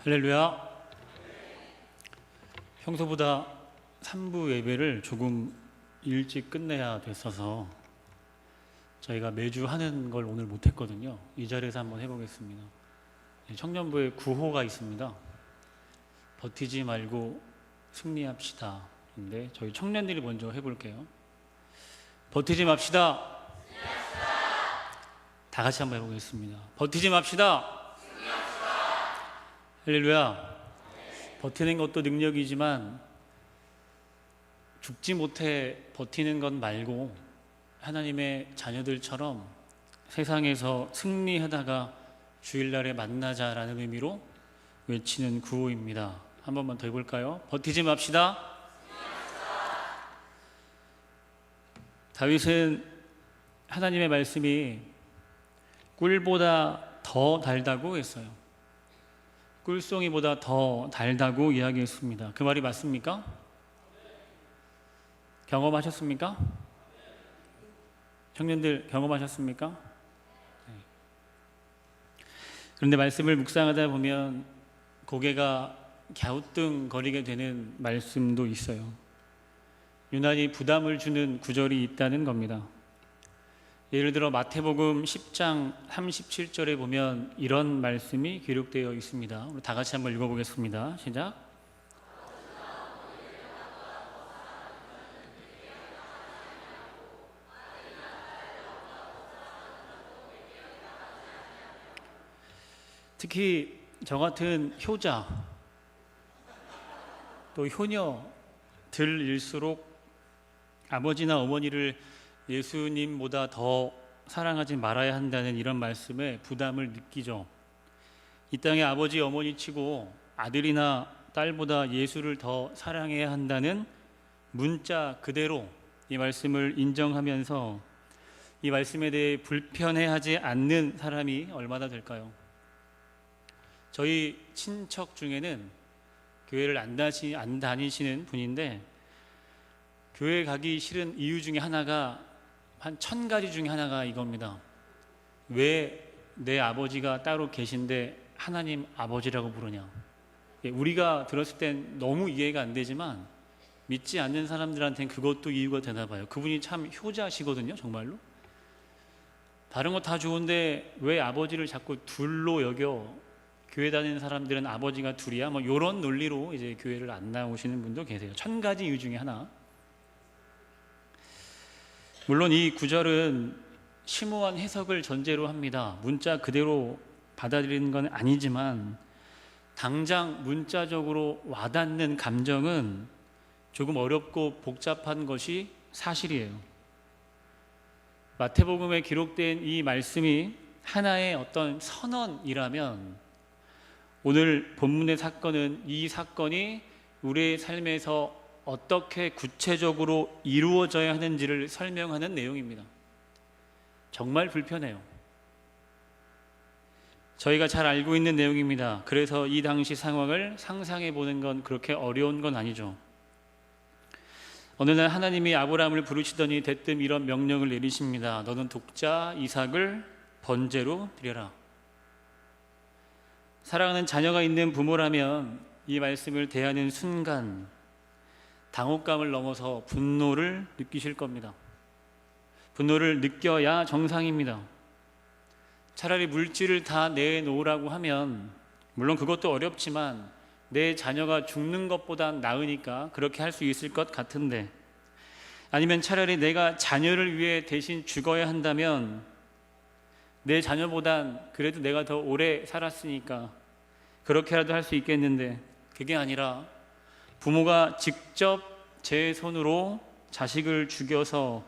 할렐루야. 평소보다 3부 예배를 조금 일찍 끝내야 됐어서 저희가 매주 하는 걸 오늘 못했거든요. 이 자리에서 한번 해보겠습니다. 청년부에 구호가 있습니다. 버티지 말고 승리합시다. 인데 저희 청년들이 먼저 해볼게요. 버티지 맙시다. 다 같이 한번 해보겠습니다. 버티지 맙시다. 할렐루야. 버티는 것도 능력이지만 죽지 못해 버티는 것 말고 하나님의 자녀들처럼 세상에서 승리하다가 주일날에 만나자라는 의미로 외치는 구호입니다. 한 번만 더 해볼까요? 버티지 맙시다. 다윗은 하나님의 말씀이 꿀보다 더 달다고 했어요. 꿀송이보다 더 달다고 이야기했습니다. 그 말이 맞습니까? 경험하셨습니까? 청년들 경험하셨습니까? 네. 그런데 말씀을 묵상하다 보면 고개가 갸우뚱거리게 되는 말씀도 있어요. 유난히 부담을 주는 구절이 있다는 겁니다. 예를 들어 마태복음 10장 37절에 보면 이런 말씀이 기록되어 있습니다. 우리 다 같이 한번 읽어보겠습니다. 시작. 특히 저 같은 효자 또 효녀들일수록 아버지나 어머니를 예수님보다 더 사랑하지 말아야 한다는 이런 말씀에 부담을 느끼죠. 이 땅에 아버지 어머니 치고 아들이나 딸보다 예수를 더 사랑해야 한다는 문자 그대로 이 말씀을 인정하면서 이 말씀에 대해 불편해하지 않는 사람이 얼마나 될까요? 저희 친척 중에는 교회를 안 다니시는 분인데 교회 가기 싫은 이유 중에 하나가 한 1000가지 중에 하나가 이겁니다. 왜 내 아버지가 따로 계신데 하나님 아버지라고 부르냐. 우리가 들었을 땐 너무 이해가 안 되지만 믿지 않는 사람들한테는 그것도 이유가 되나 봐요. 그분이 참 효자시거든요, 정말로. 다른 거 다 좋은데 왜 아버지를 자꾸 둘로 여겨? 교회 다니는 사람들은 아버지가 둘이야? 뭐 이런 논리로 이제 교회를 안 나오시는 분도 계세요. 1000가지 이유 중에 하나. 물론 이 구절은 심오한 해석을 전제로 합니다. 문자 그대로 받아들이는 건 아니지만 당장 문자적으로 와닿는 감정은 조금 어렵고 복잡한 것이 사실이에요. 마태복음에 기록된 이 말씀이 하나의 어떤 선언이라면 오늘 본문의 사건은 이 사건이 우리의 삶에서 어떻게 구체적으로 이루어져야 하는지를 설명하는 내용입니다. 정말 불편해요. 저희가 잘 알고 있는 내용입니다. 그래서 이 당시 상황을 상상해 보는 건 그렇게 어려운 건 아니죠. 어느 날 하나님이 아브라함을 부르시더니 대뜸 이런 명령을 내리십니다. 너는 독자 이삭을 번제로 드려라. 사랑하는 자녀가 있는 부모라면 이 말씀을 대하는 순간 당혹감을 넘어서 분노를 느끼실 겁니다. 분노를 느껴야 정상입니다. 차라리 물질을 다 내놓으라고 하면 물론 그것도 어렵지만 내 자녀가 죽는 것보단 나으니까 그렇게 할 수 있을 것 같은데, 아니면 차라리 내가 자녀를 위해 대신 죽어야 한다면 내 자녀보단 그래도 내가 더 오래 살았으니까 그렇게라도 할 수 있겠는데, 그게 아니라 부모가 직접 제 손으로 자식을 죽여서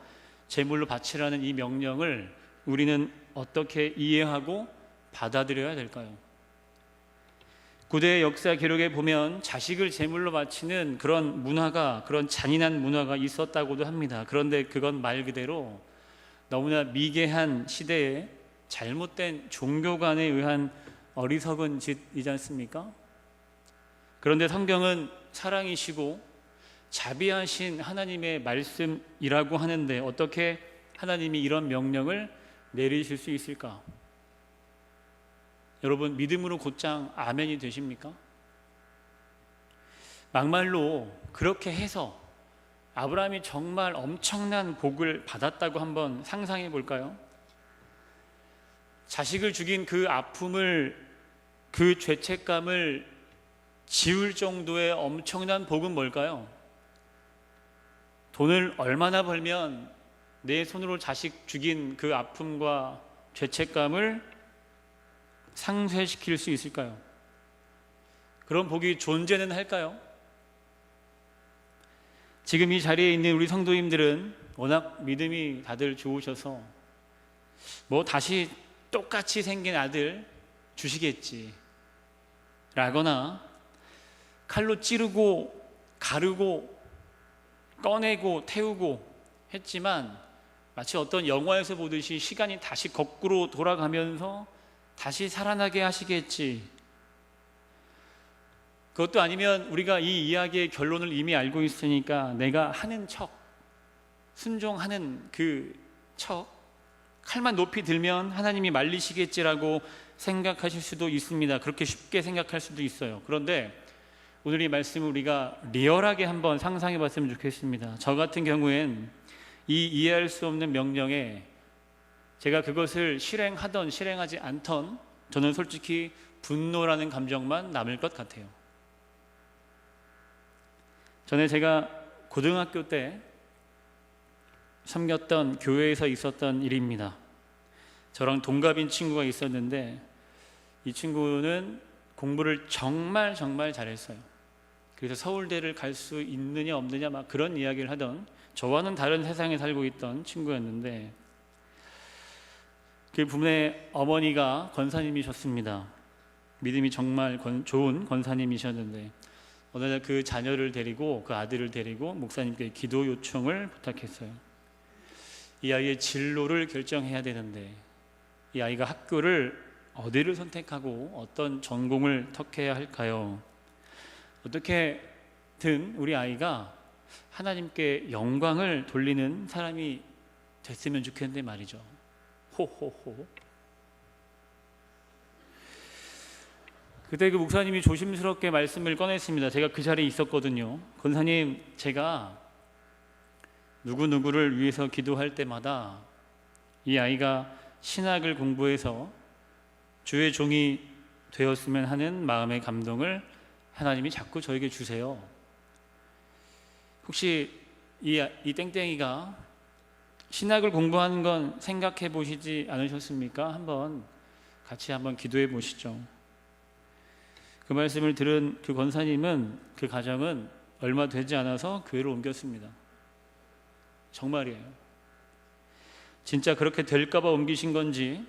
제물로 바치라는 이 명령을 우리는 어떻게 이해하고 받아들여야 될까요? 고대 역사 기록에 보면 자식을 제물로 바치는 그런 문화가, 그런 잔인한 문화가 있었다고도 합니다. 그런데 그건 말 그대로 너무나 미개한 시대에 잘못된 종교관에 의한 어리석은 짓이지 않습니까? 그런데 성경은 사랑이시고 자비하신 하나님의 말씀이라고 하는데 어떻게 하나님이 이런 명령을 내리실 수 있을까? 여러분 믿음으로 곧장 아멘이 되십니까? 막말로 그렇게 해서 아브라함이 정말 엄청난 복을 받았다고 한번 상상해 볼까요? 자식을 죽인 그 아픔을, 그 죄책감을 지울 정도의 엄청난 복은 뭘까요? 돈을 얼마나 벌면 내 손으로 자식 죽인 그 아픔과 죄책감을 상쇄시킬 수 있을까요? 그런 복이 존재는 할까요? 지금 이 자리에 있는 우리 성도님들은 워낙 믿음이 다들 좋으셔서 뭐 다시 똑같이 생긴 아들 주시겠지 라거나 칼로 찌르고 가르고 꺼내고 태우고 했지만 마치 어떤 영화에서 보듯이 시간이 다시 거꾸로 돌아가면서 다시 살아나게 하시겠지. 그것도 아니면 우리가 이 이야기의 결론을 이미 알고 있으니까 내가 하는 척, 순종하는 그 척, 칼만 높이 들면 하나님이 말리시겠지라고 생각하실 수도 있습니다. 그렇게 쉽게 생각할 수도 있어요. 그런데 오늘 이 말씀을 우리가 리얼하게 한번 상상해 봤으면 좋겠습니다. 저 같은 경우엔 이 이해할 수 없는 명령에 제가 그것을 실행하던 실행하지 않던 저는 솔직히 분노라는 감정만 남을 것 같아요. 전에 제가 고등학교 때 섬겼던 교회에서 있었던 일입니다. 저랑 동갑인 친구가 있었는데 이 친구는 공부를 정말 잘했어요. 그래서 서울대를 갈 수 있느냐 없느냐 막 그런 이야기를 하던, 저와는 다른 세상에 살고 있던 친구였는데 그 분의 어머니가 권사님이셨습니다. 믿음이 정말 좋은 권사님이셨는데 어느 날 그 자녀를 데리고, 그 아들을 데리고 목사님께 기도 요청을 부탁했어요. 이 아이의 진로를 결정해야 되는데 이 아이가 학교를 어디를 선택하고 어떤 전공을 택해야 할까요? 어떻게든 우리 아이가 하나님께 영광을 돌리는 사람이 됐으면 좋겠는데 말이죠. 호호호. 그때 그 목사님이 조심스럽게 말씀을 꺼냈습니다. 제가 그 자리에 있었거든요. 권사님, 제가 누구누구를 위해서 기도할 때마다 이 아이가 신학을 공부해서 주의 종이 되었으면 하는 마음의 감동을 하나님이 자꾸 저에게 주세요. 혹시 이 땡땡이가 신학을 공부하는 건 생각해 보시지 않으셨습니까? 같이 한번 기도해 보시죠. 그 말씀을 들은 그 권사님은, 그 가정은 얼마 되지 않아서 교회로 옮겼습니다. 정말이에요. 진짜 그렇게 될까봐 옮기신 건지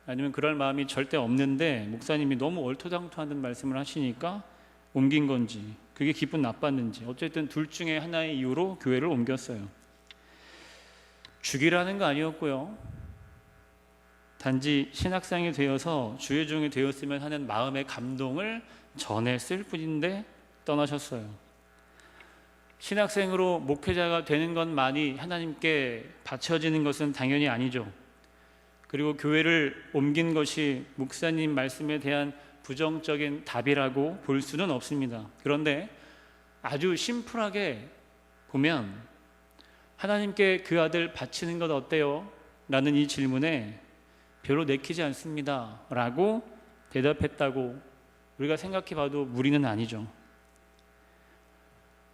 아니면 그럴 마음이 절대 없는데 목사님이 너무 얼토당토하는 말씀을 하시니까 옮긴 건지, 그게 기분 나빴는지, 어쨌든 둘 중에 하나의 이유로 교회를 옮겼어요. 죽이라는 거 아니었고요. 단지 신학생이 되어서 주의 종이 되었으면 하는 마음의 감동을 전했을 뿐인데 떠나셨어요. 신학생으로 목회자가 되는 것만이 하나님께 바쳐지는 것은 당연히 아니죠. 그리고 교회를 옮긴 것이 목사님 말씀에 대한 부정적인 답이라고 볼 수는 없습니다. 그런데 아주 심플하게 보면 하나님께 그 아들 바치는 것 어때요? 라는 이 질문에 별로 내키지 않습니다 라고 대답했다고 우리가 생각해 봐도 무리는 아니죠.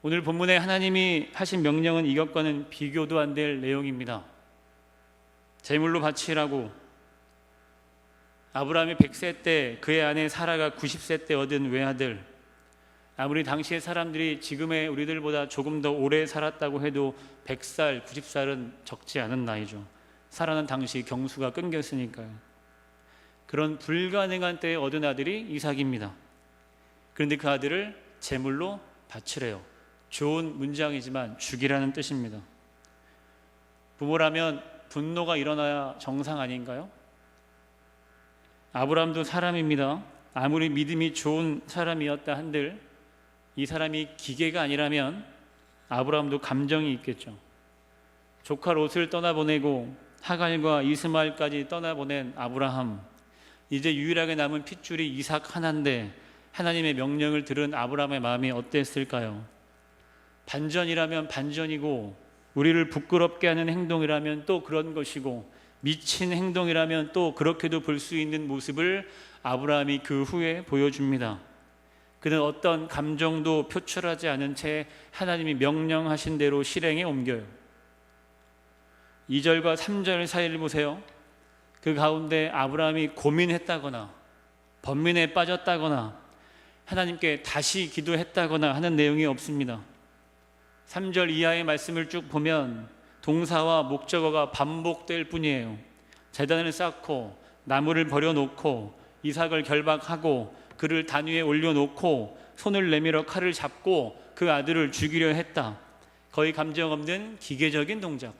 오늘 본문에 하나님이 하신 명령은 이것과는 비교도 안 될 내용입니다. 제물로 바치라고. 아브라함이 100세 때 그의 아내 사라가 90세 때 얻은 외아들, 아무리 당시의 사람들이 지금의 우리들보다 조금 더 오래 살았다고 해도 100살, 90살은 적지 않은 나이죠. 사라는 당시 경수가 끊겼으니까요. 그런 불가능한 때에 얻은 아들이 이삭입니다. 그런데 그 아들을 제물로 바치래요. 좋은 문장이지만 죽이라는 뜻입니다. 부모라면 분노가 일어나야 정상 아닌가요? 아브라함도 사람입니다. 아무리 믿음이 좋은 사람이었다 한들 이 사람이 기계가 아니라면 아브라함도 감정이 있겠죠. 조카 롯을 떠나보내고 하갈과 이스마엘까지 떠나보낸 아브라함, 이제 유일하게 남은 핏줄이 이삭 하나인데 하나님의 명령을 들은 아브라함의 마음이 어땠을까요? 반전이라면 반전이고, 우리를 부끄럽게 하는 행동이라면 또 그런 것이고, 미친 행동이라면 또 그렇게도 볼 수 있는 모습을 아브라함이 그 후에 보여줍니다. 그는 어떤 감정도 표출하지 않은 채 하나님이 명령하신 대로 실행에 옮겨요. 2절과 3절 사이를 보세요. 그 가운데 아브라함이 고민했다거나 번민에 빠졌다거나 하나님께 다시 기도했다거나 하는 내용이 없습니다. 3절 이하의 말씀을 쭉 보면 동사와 목적어가 반복될 뿐이에요. 제단을 쌓고 나무를 버려놓고 이삭을 결박하고 그를 단 위에 올려놓고 손을 내밀어 칼을 잡고 그 아들을 죽이려 했다. 거의 감정 없는 기계적인 동작.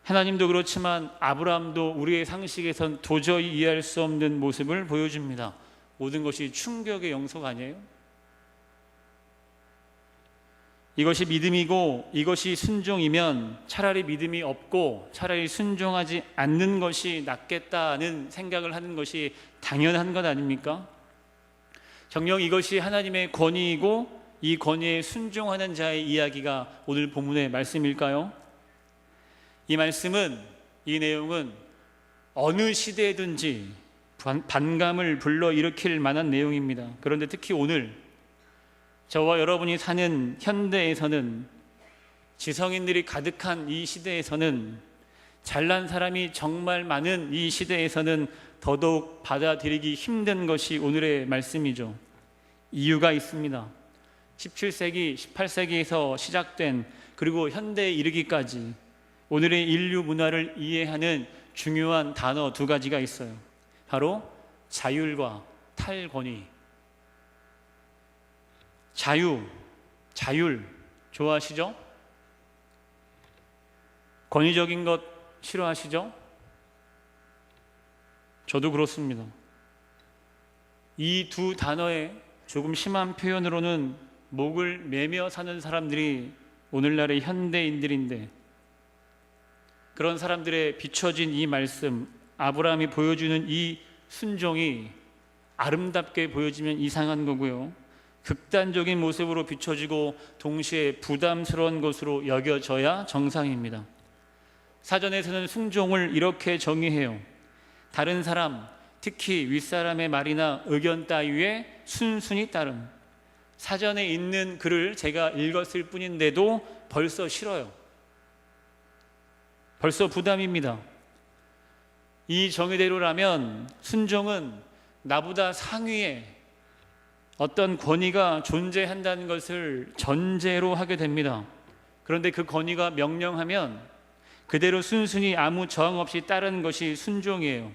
하나님도 그렇지만 아브라함도 우리의 상식에선 도저히 이해할 수 없는 모습을 보여줍니다. 모든 것이 충격의 영속 아니에요? 이것이 믿음이고 이것이 순종이면 차라리 믿음이 없고 차라리 순종하지 않는 것이 낫겠다는 생각을 하는 것이 당연한 것 아닙니까? 정녕 이것이 하나님의 권위이고 이 권위에 순종하는 자의 이야기가 오늘 본문의 말씀일까요? 이 말씀은, 이 내용은 어느 시대든지 반감을 불러일으킬 만한 내용입니다. 그런데 특히 오늘 저와 여러분이 사는 현대에서는, 지성인들이 가득한 이 시대에서는, 잘난 사람이 정말 많은 이 시대에서는 더더욱 받아들이기 힘든 것이 오늘의 말씀이죠. 이유가 있습니다. 17세기, 18세기에서 시작된 그리고 현대에 이르기까지 오늘의 인류 문화를 이해하는 중요한 단어 두 가지가 있어요. 바로 자율과 탈권위. 자율 좋아하시죠? 권위적인 것 싫어하시죠? 저도 그렇습니다. 이 두 단어의 조금 심한 표현으로는 목을 매며 사는 사람들이 오늘날의 현대인들인데, 그런 사람들의 비춰진 이 말씀, 아브라함이 보여주는 이 순종이 아름답게 보여지면 이상한 거고요, 극단적인 모습으로 비춰지고 동시에 부담스러운 것으로 여겨져야 정상입니다. 사전에서는 순종을 이렇게 정의해요. 다른 사람, 특히 윗사람의 말이나 의견 따위에 순순히 따름. 사전에 있는 글을 제가 읽었을 뿐인데도 벌써 싫어요. 벌써 부담입니다. 이 정의대로라면 순종은 나보다 상위에 어떤 권위가 존재한다는 것을 전제로 하게 됩니다. 그런데 그 권위가 명령하면 그대로 순순히 아무 저항 없이 따르는 것이 순종이에요.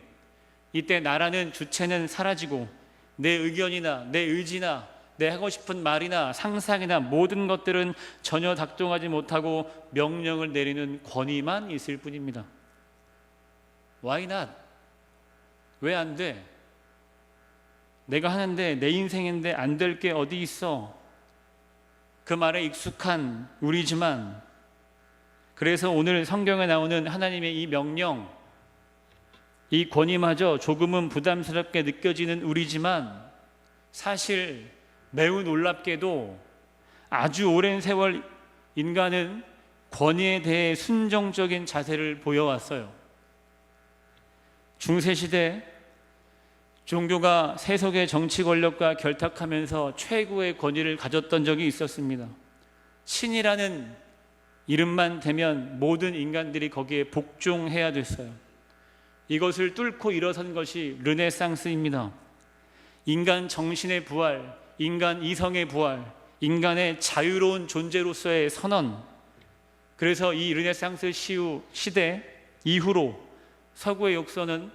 이때 나라는 주체는 사라지고 내 의견이나 내 의지나 내 하고 싶은 말이나 상상이나 모든 것들은 전혀 작동하지 못하고 명령을 내리는 권위만 있을 뿐입니다. Why not? 왜 안 돼? 내가 하는데 내 인생인데 안 될 게 어디 있어? 그 말에 익숙한 우리지만, 그래서 오늘 성경에 나오는 하나님의 이 명령, 이 권위마저 조금은 부담스럽게 느껴지는 우리지만, 사실 매우 놀랍게도 아주 오랜 세월 인간은 권위에 대해 순종적인 자세를 보여왔어요. 중세시대 종교가 세속의 정치 권력과 결탁하면서 최고의 권위를 가졌던 적이 있었습니다. 신이라는 이름만 대면 모든 인간들이 거기에 복종해야 됐어요. 이것을 뚫고 일어선 것이 르네상스입니다. 인간 정신의 부활, 인간 이성의 부활, 인간의 자유로운 존재로서의 선언. 그래서 이 르네상스 시대 이후로 서구의 역사는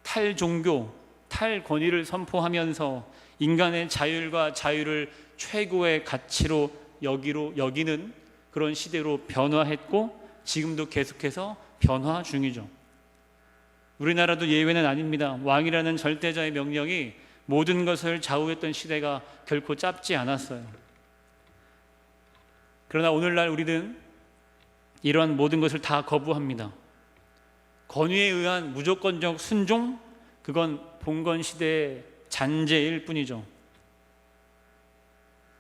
탈종교, 탈권위를 선포하면서 인간의 자율과 자유를 최고의 가치로 여기는 그런 시대로 변화했고, 지금도 계속해서 변화 중이죠. 우리나라도 예외는 아닙니다. 왕이라는 절대자의 명령이 모든 것을 좌우했던 시대가 결코 짧지 않았어요. 그러나 오늘날 우리는 이러한 모든 것을 다 거부합니다. 권위에 의한 무조건적 순종, 그건 봉건 시대의 잔재일 뿐이죠.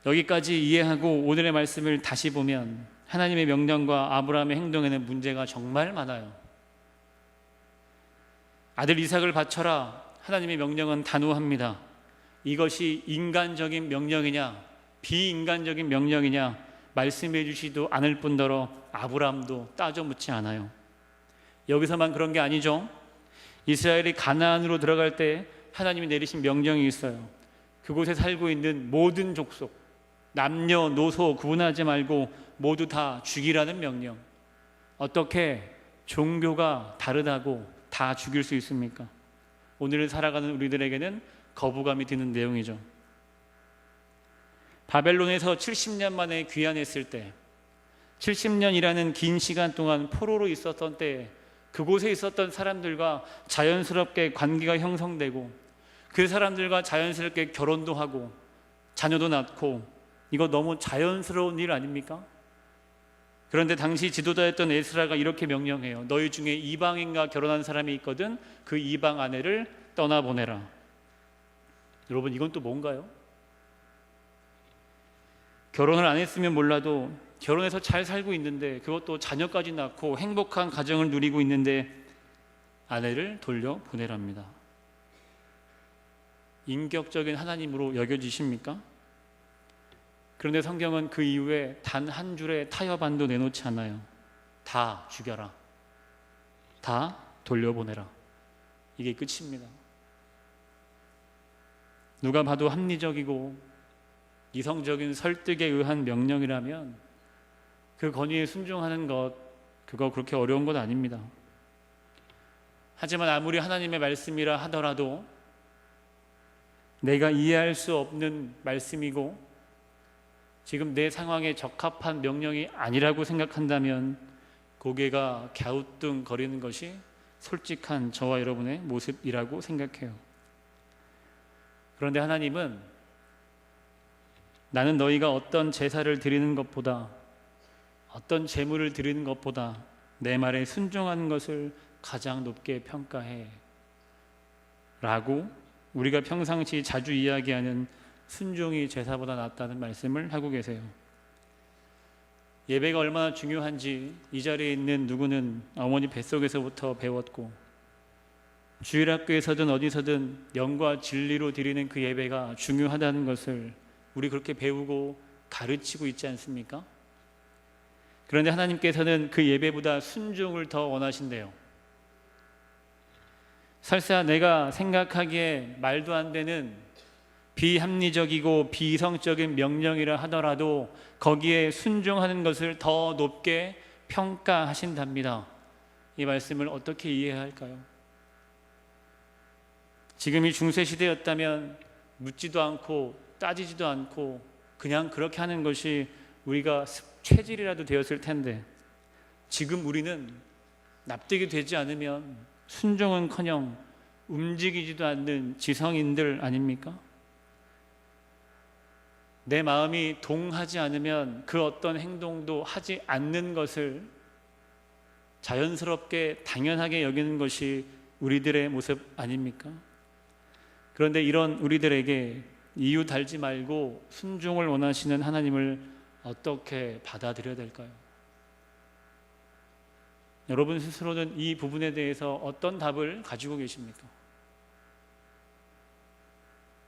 여기까지 이해하고 오늘의 말씀을 다시 보면 하나님의 명령과 아브라함의 행동에는 문제가 정말 많아요. 아들 이삭을 바쳐라. 하나님의 명령은 단호합니다. 이것이 인간적인 명령이냐 비인간적인 명령이냐 말씀해 주시도 않을 뿐더러 아브라함도 따져 묻지 않아요. 여기서만 그런 게 아니죠. 이스라엘이 가나안으로 들어갈 때 하나님이 내리신 명령이 있어요. 그곳에 살고 있는 모든 족속, 남녀노소 구분하지 말고 모두 다 죽이라는 명령. 어떻게 종교가 다르다고 다 죽일 수 있습니까? 오늘을 살아가는 우리들에게는 거부감이 드는 내용이죠. 바벨론에서 70년 만에 귀환했을 때 70년이라는 긴 시간 동안 포로로 있었던 때에 그곳에 있었던 사람들과 자연스럽게 관계가 형성되고 그 사람들과 자연스럽게 결혼도 하고 자녀도 낳고 이거 너무 자연스러운 일 아닙니까? 그런데 당시 지도자였던 에스라가 이렇게 명령해요. 너희 중에 이방인과 결혼한 사람이 있거든 그 이방 아내를 떠나보내라. 여러분 이건 또 뭔가요? 결혼을 안 했으면 몰라도 결혼해서 잘 살고 있는데 그것도 자녀까지 낳고 행복한 가정을 누리고 있는데 아내를 돌려보내랍니다. 인격적인 하나님으로 여겨지십니까? 그런데 성경은 그 이후에 단 한 줄의 타협안도 내놓지 않아요. 다 죽여라. 다 돌려보내라. 이게 끝입니다. 누가 봐도 합리적이고 이성적인 설득에 의한 명령이라면 그 권위에 순종하는 것, 그거 그렇게 어려운 것 아닙니다. 하지만 아무리 하나님의 말씀이라 하더라도 내가 이해할 수 없는 말씀이고 지금 내 상황에 적합한 명령이 아니라고 생각한다면 고개가 갸우뚱거리는 것이 솔직한 저와 여러분의 모습이라고 생각해요. 그런데 하나님은 나는 너희가 어떤 제사를 드리는 것보다 어떤 제물을 드리는 것보다 내 말에 순종하는 것을 가장 높게 평가해 라고 우리가 평상시 자주 이야기하는 순종이 제사보다 낫다는 말씀을 하고 계세요. 예배가 얼마나 중요한지 이 자리에 있는 누구는 어머니 뱃속에서부터 배웠고 주일학교에서든 어디서든 영과 진리로 드리는 그 예배가 중요하다는 것을 우리 그렇게 배우고 가르치고 있지 않습니까? 그런데 하나님께서는 그 예배보다 순종을 더 원하신대요. 설사 내가 생각하기에 말도 안 되는 비합리적이고 비이성적인 명령이라 하더라도 거기에 순종하는 것을 더 높게 평가하신답니다. 이 말씀을 어떻게 이해해야 할까요? 지금이 중세시대였다면 묻지도 않고 따지지도 않고 그냥 그렇게 하는 것이 우리가 체질이라도 되었을 텐데 지금 우리는 납득이 되지 않으면 순종은커녕 움직이지도 않는 지성인들 아닙니까? 내 마음이 동하지 않으면 그 어떤 행동도 하지 않는 것을 자연스럽게 당연하게 여기는 것이 우리들의 모습 아닙니까? 그런데 이런 우리들에게 이유 달지 말고 순종을 원하시는 하나님을 어떻게 받아들여야 될까요? 여러분 스스로는 이 부분에 대해서 어떤 답을 가지고 계십니까?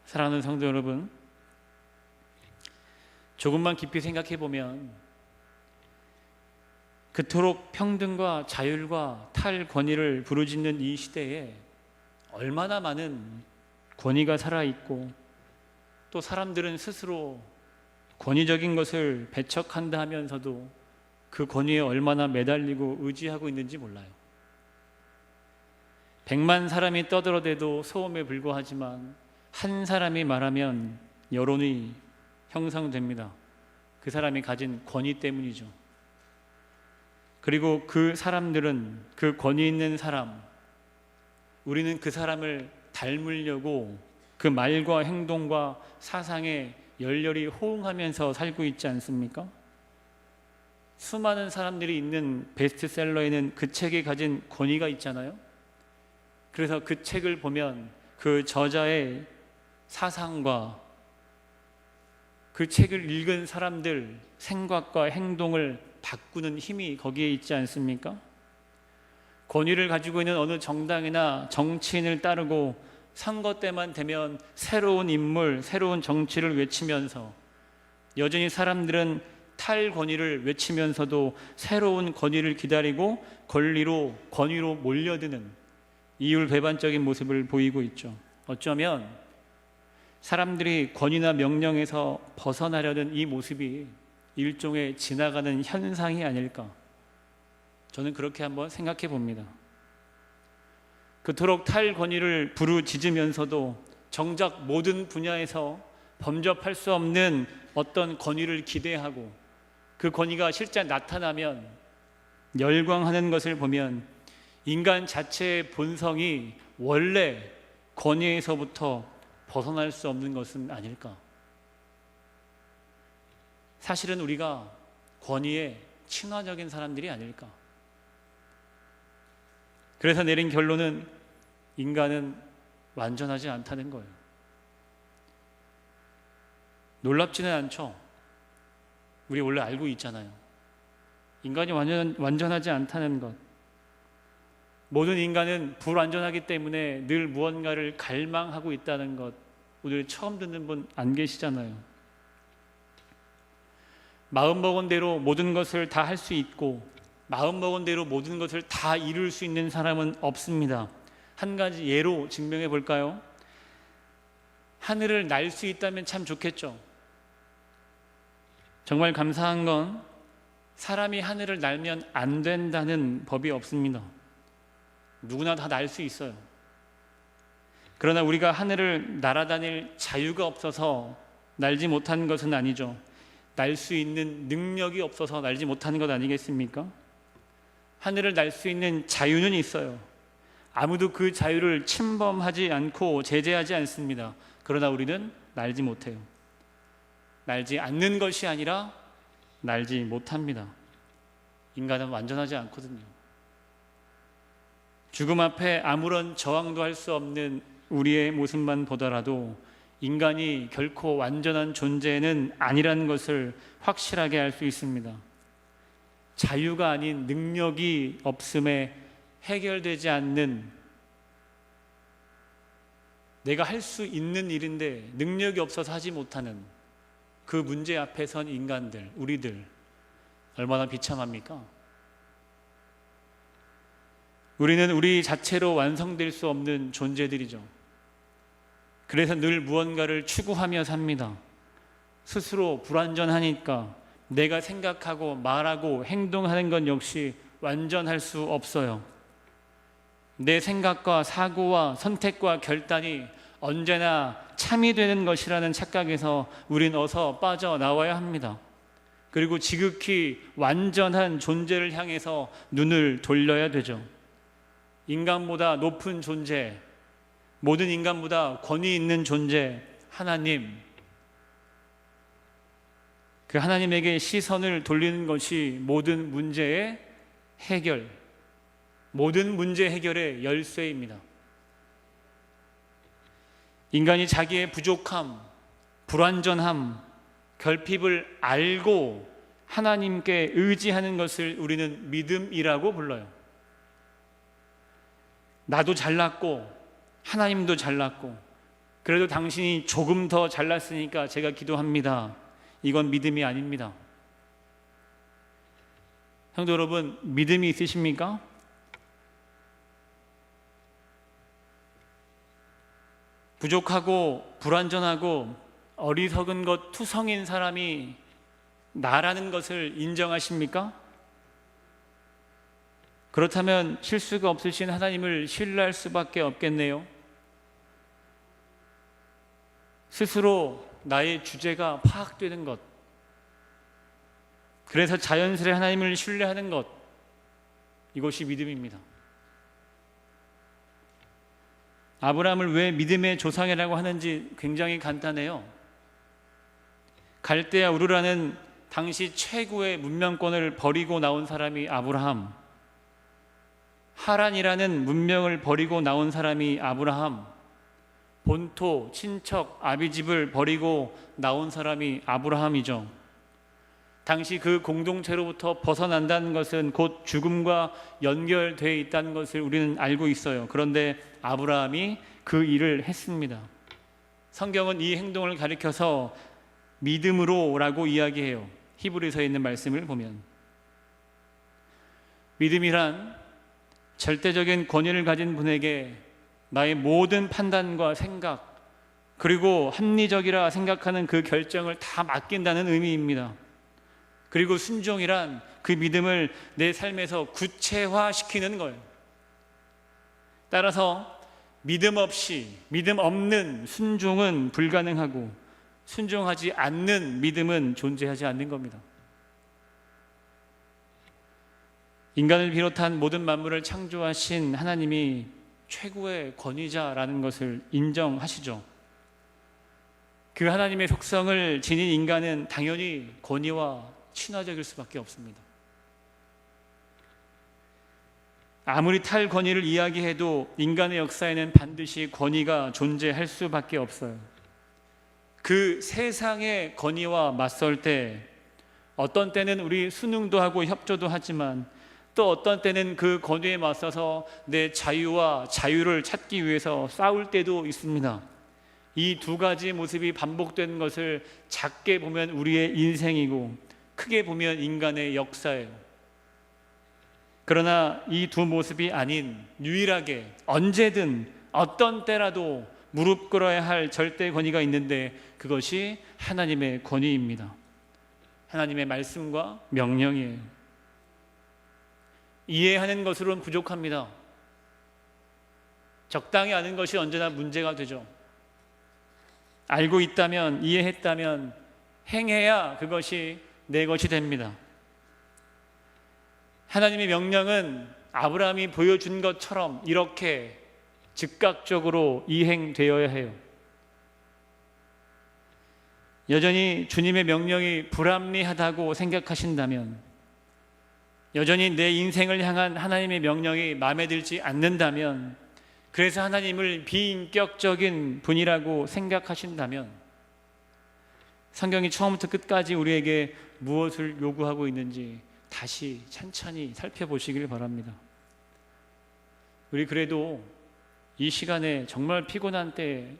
사랑하는 성도 여러분, 조금만 깊이 생각해 보면 그토록 평등과 자율과 탈권위를 부르짖는 이 시대에 얼마나 많은 권위가 살아있고 또 사람들은 스스로 권위적인 것을 배척한다 하면서도 그 권위에 얼마나 매달리고 의지하고 있는지 몰라요. 100만 사람이 떠들어대도 소음에 불과하지만 한 사람이 말하면 여론이 형성됩니다. 그 사람이 가진 권위 때문이죠. 그리고 그 사람들은 그 권위 있는 사람, 우리는 그 사람을 닮으려고 그 말과 행동과 사상에 열렬히 호응하면서 살고 있지 않습니까? 수많은 사람들이 있는 베스트셀러에는 그 책이 가진 권위가 있잖아요. 그래서 그 책을 보면 그 저자의 사상과 그 책을 읽은 사람들 생각과 행동을 바꾸는 힘이 거기에 있지 않습니까? 권위를 가지고 있는 어느 정당이나 정치인을 따르고 선거 때만 되면 새로운 인물, 새로운 정치를 외치면서 여전히 사람들은 탈권위를 외치면서도 새로운 권위를 기다리고 권위로 몰려드는 이율배반적인 모습을 보이고 있죠. 어쩌면 사람들이 권위나 명령에서 벗어나려는 이 모습이 일종의 지나가는 현상이 아닐까, 저는 그렇게 한번 생각해 봅니다. 그토록 탈권위를 부르짖으면서도 정작 모든 분야에서 범접할 수 없는 어떤 권위를 기대하고 그 권위가 실제 나타나면 열광하는 것을 보면 인간 자체의 본성이 원래 권위에서부터 벗어날 수 없는 것은 아닐까. 사실은 우리가 권위에 친화적인 사람들이 아닐까. 그래서 내린 결론은 인간은 완전하지 않다는 거예요. 놀랍지는 않죠. 우리 원래 알고 있잖아요. 인간이 완전하지 않다는 것. 모든 인간은 불완전하기 때문에 늘 무언가를 갈망하고 있다는 것, 오늘 처음 듣는 분 안 계시잖아요. 마음먹은 대로 모든 것을 다 할 수 있고 마음먹은 대로 모든 것을 다 이룰 수 있는 사람은 없습니다. 한 가지 예로 증명해 볼까요? 하늘을 날 수 있다면 참 좋겠죠. 정말 감사한 건 사람이 하늘을 날면 안 된다는 법이 없습니다. 누구나 다 날 수 있어요. 그러나 우리가 하늘을 날아다닐 자유가 없어서 날지 못한 것은 아니죠. 날 수 있는 능력이 없어서 날지 못하는 것 아니겠습니까? 하늘을 날 수 있는 자유는 있어요. 아무도 그 자유를 침범하지 않고 제재하지 않습니다. 그러나 우리는 날지 못해요. 날지 않는 것이 아니라 날지 못합니다. 인간은 완전하지 않거든요. 죽음 앞에 아무런 저항도 할 수 없는 우리의 모습만 보더라도 인간이 결코 완전한 존재는 아니라는 것을 확실하게 알 수 있습니다. 자유가 아닌 능력이 없음에 해결되지 않는, 내가 할 수 있는 일인데 능력이 없어서 하지 못하는 그 문제 앞에 선 인간들, 우리들 얼마나 비참합니까? 우리는 우리 자체로 완성될 수 없는 존재들이죠. 그래서 늘 무언가를 추구하며 삽니다. 스스로 불완전하니까 내가 생각하고 말하고 행동하는 건 역시 완전할 수 없어요. 내 생각과 사고와 선택과 결단이 언제나 참이 되는 것이라는 착각에서 우린 어서 빠져나와야 합니다. 그리고 지극히 완전한 존재를 향해서 눈을 돌려야 되죠. 인간보다 높은 존재, 모든 인간보다 권위 있는 존재, 하나님. 그 하나님에게 시선을 돌리는 것이 모든 문제의 해결, 모든 문제 해결의 열쇠입니다. 인간이 자기의 부족함, 불완전함, 결핍을 알고 하나님께 의지하는 것을 우리는 믿음이라고 불러요. 나도 잘났고 하나님도 잘났고 그래도 당신이 조금 더 잘났으니까 제가 기도합니다. 이건 믿음이 아닙니다. 성도 여러분, 믿음이 있으십니까? 부족하고 불완전하고 어리석은 것 투성인 사람이 나라는 것을 인정하십니까? 그렇다면 실수가 없으신 하나님을 신뢰할 수밖에 없겠네요. 스스로 나의 주제가 파악되는 것, 그래서 자연스레 하나님을 신뢰하는 것, 이것이 믿음입니다. 아브라함을 왜 믿음의 조상이라고 하는지 굉장히 간단해요. 갈대아 우르라는 당시 최고의 문명권을 버리고 나온 사람이 아브라함, 하란이라는 문명을 버리고 나온 사람이 아브라함, 본토, 친척, 아비집을 버리고 나온 사람이 아브라함이죠. 당시 그 공동체로부터 벗어난다는 것은 곧 죽음과 연결되어 있다는 것을 우리는 알고 있어요. 그런데 아브라함이 그 일을 했습니다. 성경은 이 행동을 가리켜서 믿음으로라고 이야기해요. 히브리서에 있는 말씀을 보면 믿음이란 절대적인 권위를 가진 분에게 나의 모든 판단과 생각 그리고 합리적이라 생각하는 그 결정을 다 맡긴다는 의미입니다. 그리고 순종이란 그 믿음을 내 삶에서 구체화시키는 거예요. 따라서 믿음 없는 순종은 불가능하고 순종하지 않는 믿음은 존재하지 않는 겁니다. 인간을 비롯한 모든 만물을 창조하신 하나님이 최고의 권위자라는 것을 인정하시죠. 그 하나님의 속성을 지닌 인간은 당연히 권위와 친화적일 수밖에 없습니다. 아무리 탈권위를 이야기해도 인간의 역사에는 반드시 권위가 존재할 수밖에 없어요. 그 세상의 권위와 맞설 때 어떤 때는 우리 순응도 하고 협조도 하지만 또 어떤 때는 그 권위에 맞서서 내 자유와 자유를 찾기 위해서 싸울 때도 있습니다. 이 두 가지 모습이 반복되는 것을 작게 보면 우리의 인생이고 크게 보면 인간의 역사예요. 그러나 이 두 모습이 아닌 유일하게 언제든 어떤 때라도 무릎 꿇어야 할 절대 권위가 있는데 그것이 하나님의 권위입니다. 하나님의 말씀과 명령이에요. 이해하는 것으로는 부족합니다. 적당히 아는 것이 언제나 문제가 되죠. 알고 있다면, 이해했다면 행해야 그것이 내 것이 됩니다. 하나님의 명령은 아브라함이 보여준 것처럼 이렇게 즉각적으로 이행되어야 해요. 여전히 주님의 명령이 불합리하다고 생각하신다면, 여전히 내 인생을 향한 하나님의 명령이 마음에 들지 않는다면, 그래서 하나님을 비인격적인 분이라고 생각하신다면 성경이 처음부터 끝까지 우리에게 무엇을 요구하고 있는지 다시 찬찬히 살펴보시길 바랍니다. 우리 그래도 이 시간에 정말 피곤한 때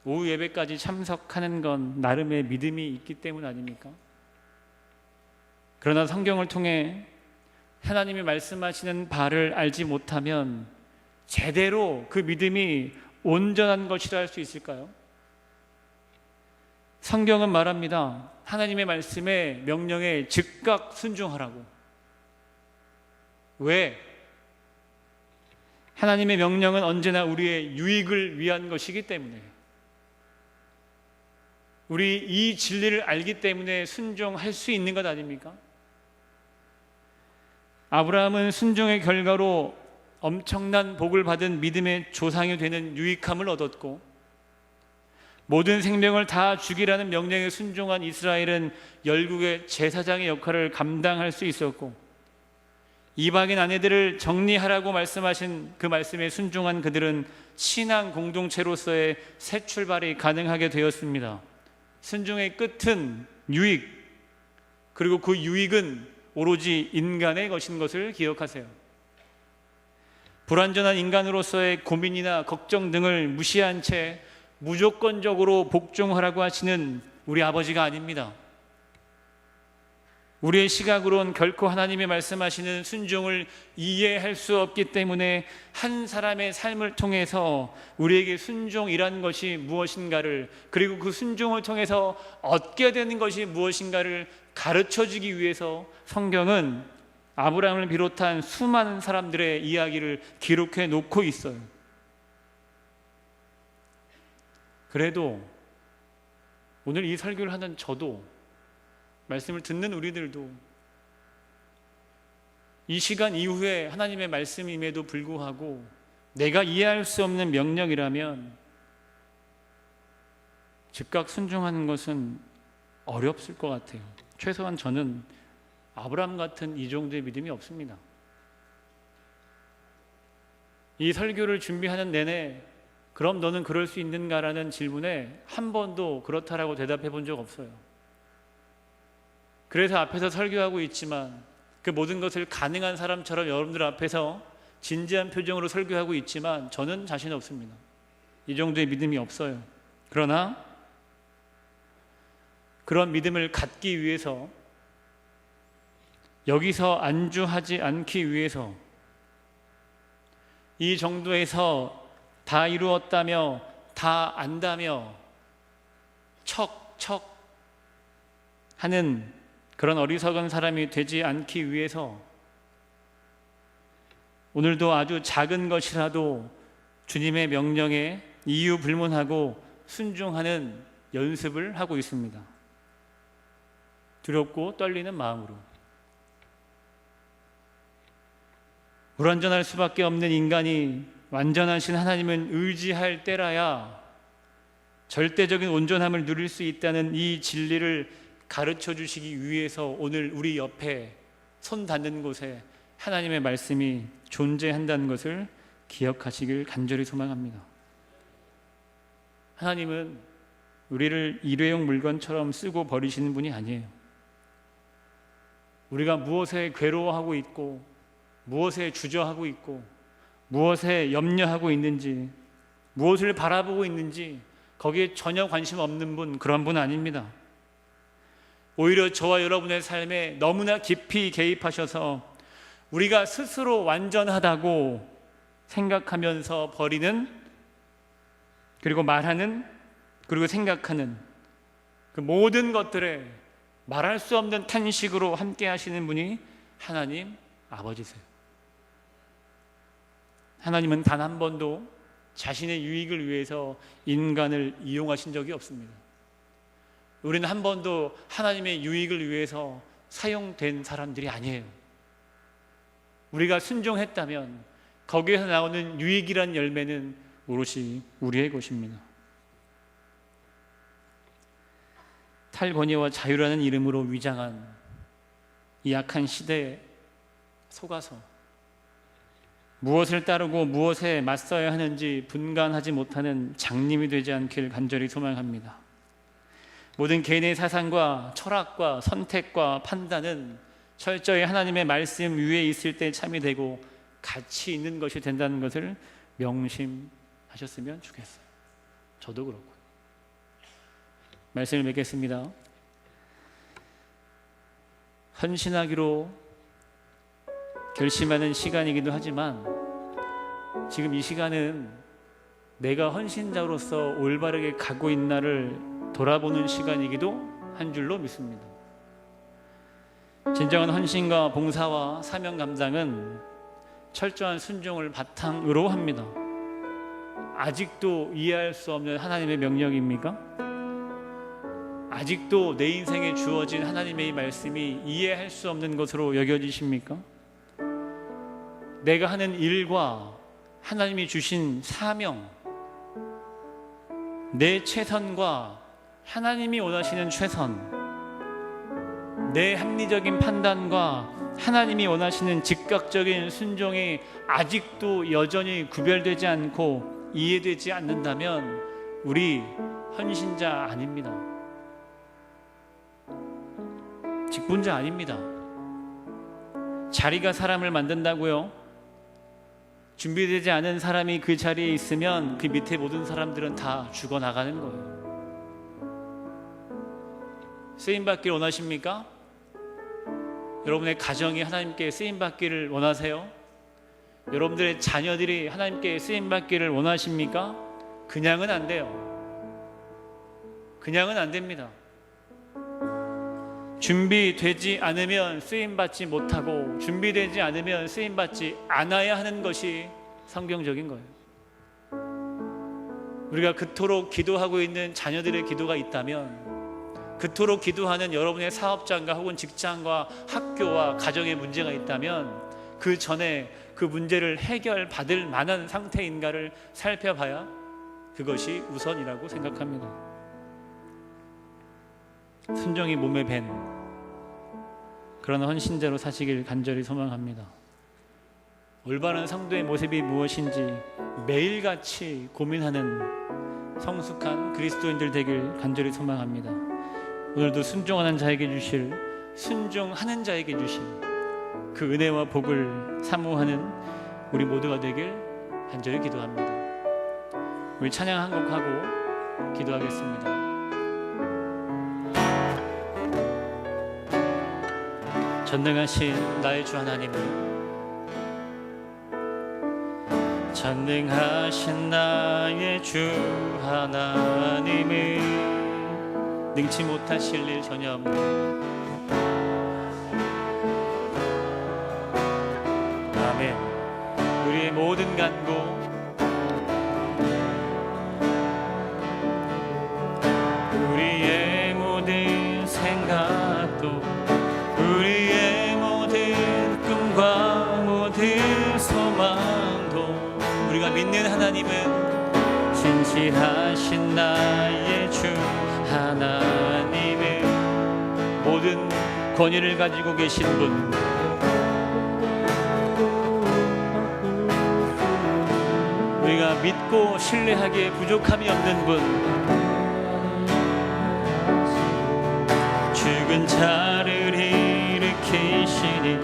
오후 예배까지 참석하는 건 나름의 믿음이 있기 때문 아닙니까? 그러나 성경을 통해 하나님이 말씀하시는 바를 알지 못하면 제대로 그 믿음이 온전한 것이라 할 수 있을까요? 성경은 말합니다. 하나님의 말씀에 명령에 즉각 순종하라고. 왜? 하나님의 명령은 언제나 우리의 유익을 위한 것이기 때문에, 우리 이 진리를 알기 때문에 순종할 수 있는 것 아닙니까? 아브라함은 순종의 결과로 엄청난 복을 받은 믿음의 조상이 되는 유익함을 얻었고, 모든 생명을 다 죽이라는 명령에 순종한 이스라엘은 열국의 제사장의 역할을 감당할 수 있었고, 이방인 아내들을 정리하라고 말씀하신 그 말씀에 순종한 그들은 신앙 공동체로서의 새 출발이 가능하게 되었습니다. 순종의 끝은 유익, 그리고 그 유익은 오로지 인간의 것인 것을 기억하세요. 불완전한 인간으로서의 고민이나 걱정 등을 무시한 채 무조건적으로 복종하라고 하시는 우리 아버지가 아닙니다. 우리의 시각으론 결코 하나님이 말씀하시는 순종을 이해할 수 없기 때문에 한 사람의 삶을 통해서 우리에게 순종이라는 것이 무엇인가를, 그리고 그 순종을 통해서 얻게 되는 것이 무엇인가를 가르쳐주기 위해서 성경은 아브라함을 비롯한 수많은 사람들의 이야기를 기록해 놓고 있어요. 그래도 오늘 이 설교를 하는 저도, 말씀을 듣는 우리들도 이 시간 이후에 하나님의 말씀임에도 불구하고 내가 이해할 수 없는 명령이라면 즉각 순종하는 것은 어렵을 것 같아요. 최소한 저는 아브라함 같은 이 정도의 믿음이 없습니다. 이 설교를 준비하는 내내 그럼 너는 그럴 수 있는가라는 질문에 한 번도 그렇다라고 대답해 본 적 없어요. 그래서 앞에서 설교하고 있지만 그 모든 것을 가능한 사람처럼 여러분들 앞에서 진지한 표정으로 설교하고 있지만 저는 자신 없습니다. 이 정도의 믿음이 없어요. 그러나 그런 믿음을 갖기 위해서, 여기서 안주하지 않기 위해서, 이 정도에서 다 이루었다며 다 안다며 척척 하는 그런 어리석은 사람이 되지 않기 위해서 오늘도 아주 작은 것이라도 주님의 명령에 이유 불문하고 순종하는 연습을 하고 있습니다. 두렵고 떨리는 마음으로. 불완전할 수밖에 없는 인간이 완전하신 하나님은 의지할 때라야 절대적인 온전함을 누릴 수 있다는 이 진리를 가르쳐 주시기 위해서 오늘 우리 옆에 손 닿는 곳에 하나님의 말씀이 존재한다는 것을 기억하시길 간절히 소망합니다. 하나님은 우리를 일회용 물건처럼 쓰고 버리시는 분이 아니에요. 우리가 무엇에 괴로워하고 있고 무엇에 주저하고 있고 무엇에 염려하고 있는지, 무엇을 바라보고 있는지 거기에 전혀 관심 없는 분, 그런 분 아닙니다. 오히려 저와 여러분의 삶에 너무나 깊이 개입하셔서 우리가 스스로 완전하다고 생각하면서 버리는, 그리고 말하는, 그리고 생각하는 그 모든 것들에 말할 수 없는 탄식으로 함께 하시는 분이 하나님 아버지세요. 하나님은 단 한 번도 자신의 유익을 위해서 인간을 이용하신 적이 없습니다. 우리는 한 번도 하나님의 유익을 위해서 사용된 사람들이 아니에요. 우리가 순종했다면 거기에서 나오는 유익이란 열매는 오롯이 우리의 것입니다. 탈권위와 자유라는 이름으로 위장한 이 약한 시대에 속아서 무엇을 따르고 무엇에 맞서야 하는지 분간하지 못하는 장님이 되지 않길 간절히 소망합니다. 모든 개인의 사상과 철학과 선택과 판단은 철저히 하나님의 말씀 위에 있을 때 참이 되고 가치 있는 것이 된다는 것을 명심하셨으면 좋겠어요. 저도 그렇고요. 말씀을 맺겠습니다. 헌신하기로 결심하는 시간이기도 하지만 지금 이 시간은 내가 헌신자로서 올바르게 가고 있나를 돌아보는 시간이기도 한 줄로 믿습니다. 진정한 헌신과 봉사와 사명 감당은 철저한 순종을 바탕으로 합니다. 아직도 이해할 수 없는 하나님의 명령입니까? 아직도 내 인생에 주어진 하나님의 이 말씀이 이해할 수 없는 것으로 여겨지십니까? 내가 하는 일과 하나님이 주신 사명, 내 최선과 하나님이 원하시는 최선, 내 합리적인 판단과 하나님이 원하시는 즉각적인 순종이 아직도 여전히 구별되지 않고 이해되지 않는다면 우리 헌신자 아닙니다. 직분자 아닙니다. 자리가 사람을 만든다고요? 준비되지 않은 사람이 그 자리에 있으면 그 밑에 모든 사람들은 다 죽어나가는 거예요. 쓰임받기를 원하십니까? 여러분의 가정이 하나님께 쓰임받기를 원하세요? 여러분들의 자녀들이 하나님께 쓰임받기를 원하십니까? 그냥은 안 돼요. 그냥은 안 됩니다. 준비되지 않으면 쓰임받지 못하고 준비되지 않으면 쓰임받지 않아야 하는 것이 성경적인 거예요. 우리가 그토록 기도하고 있는 자녀들의 기도가 있다면, 그토록 기도하는 여러분의 사업장과 혹은 직장과 학교와 가정의 문제가 있다면 그 전에 그 문제를 해결받을 만한 상태인가를 살펴봐야 그것이 우선이라고 생각합니다. 순종이 몸에 밴 그런 헌신자로 사시길 간절히 소망합니다. 올바른 성도의 모습이 무엇인지 매일같이 고민하는 성숙한 그리스도인들 되길 간절히 소망합니다. 오늘도 순종하는 자에게 주실, 순종하는 자에게 주실 그 은혜와 복을 사모하는 우리 모두가 되길 간절히 기도합니다. 우리 찬양 한 곡 하고 기도하겠습니다. 전능하신 나의 주 하나님을, 전능하신 나의 주 하나님을, 능치 못하실 일 전혀 없는 아멘. 우리의 모든 간구, 우리의 모든 생각도, 우리의 모든 꿈과 모든 소망도, 우리가 믿는 하나님은 진실하신 나의 주 하나님의 모든 권위를 가지고 계신 분, 우리가 믿고 신뢰하기에 부족함이 없는 분, 죽은 자를 일으키시니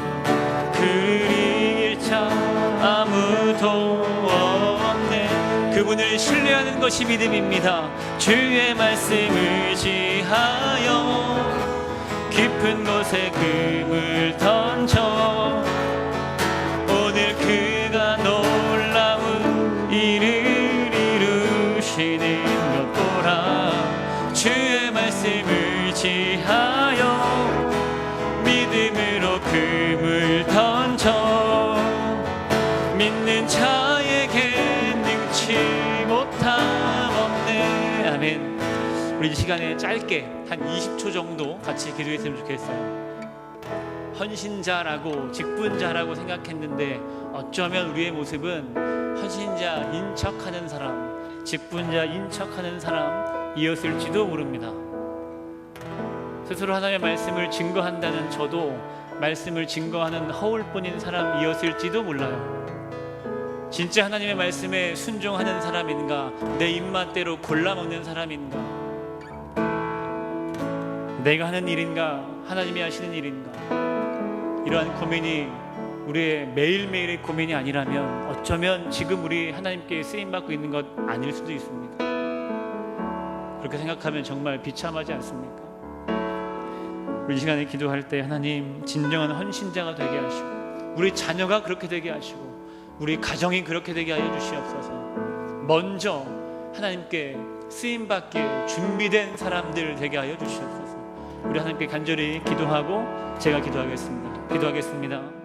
그를 잃자 아무도 없네. 그분을 신뢰하는 것이 믿음입니다. 주의 말씀을 의지하여 깊은 곳에 금을 던져 오늘 그가 놀라운 일을 이루시는 것 보라. 주의 말씀을 의지하여 믿음으로 금을 던져 믿는 자에게 능치 못함 없네. 아멘. 우리 이 시간에 짧게 한 20초 정도 같이 기도했으면 좋겠어요. 헌신자라고, 직분자라고 생각했는데 어쩌면 우리의 모습은 헌신자인 척하는 사람, 직분자인 척하는 사람이었을지도 모릅니다. 스스로 하나님의 말씀을 증거한다는 저도 말씀을 증거하는 허울뿐인 사람이었을지도 몰라요. 진짜 하나님의 말씀에 순종하는 사람인가, 내 입맛대로 골라먹는 사람인가, 내가 하는 일인가, 하나님이 하시는 일인가, 이러한 고민이 우리의 매일매일의 고민이 아니라면 어쩌면 지금 우리 하나님께 쓰임받고 있는 것 아닐 수도 있습니다. 그렇게 생각하면 정말 비참하지 않습니까? 우리 이 시간에 기도할 때 하나님 진정한 헌신자가 되게 하시고, 우리 자녀가 그렇게 되게 하시고, 우리 가정이 그렇게 되게 하여 주시옵소서. 먼저 하나님께 쓰임받기에 준비된 사람들 되게 하여 주시옵소서. 우리 하나님께 간절히 기도하고 제가 기도하겠습니다.